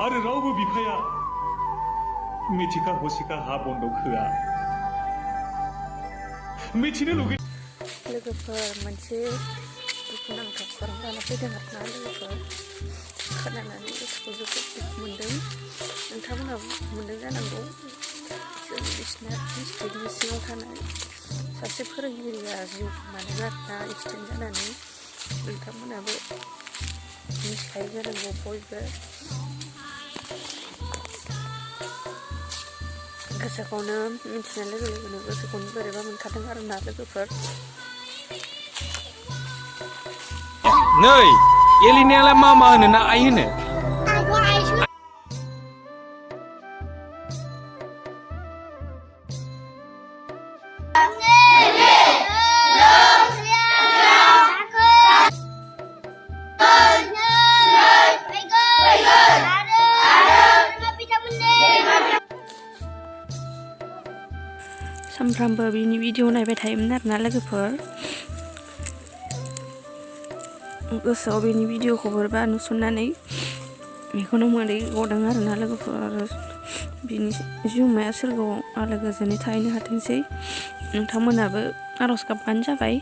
आरो रावबो बिफाया मिथिखा हसिखा हा बन्दक होआ मिथिनो लुगै लोगोफोर मोनसे दुखुनांथाव खौरां लाना फैदों आरोना लोगोफोर खोनानानै गोसोखौ जोबोद दुखु मोनदों नोंथांमोनहाबो मोनदों जानांगौ जों बिसिनाथ डिस्ट्रिक्टनि सिङाव थानाय सासे फोरोंगिरिया जिउ खोमादों आरोना एक्सिडेन्ट जानानै नोंथांमोनहाबो मिथिखायो जानांगौ बयबो गोसोखौनो मिथिनाय लोगो लोगोनो गोसोखौनो बोरैबा मोनखादों आरोना लोगोफोर नै गेलेनायालाय मा होनो ना आइ होनो सानफ्रामबो बिनि भिडिअ नायबाय थायोमोन आरोना लोगोफोर गोसोआव बेनि भिडिअखौ बोरैबा नुसननानै बेखौनो मोदै गदों आरोना लोगोफोर बिनि जिउमाया सोरगोआव आलो गोजोनै थाहैनो हाथोंसै नोंथांमोनाबो आरज गाबबानो जाबाय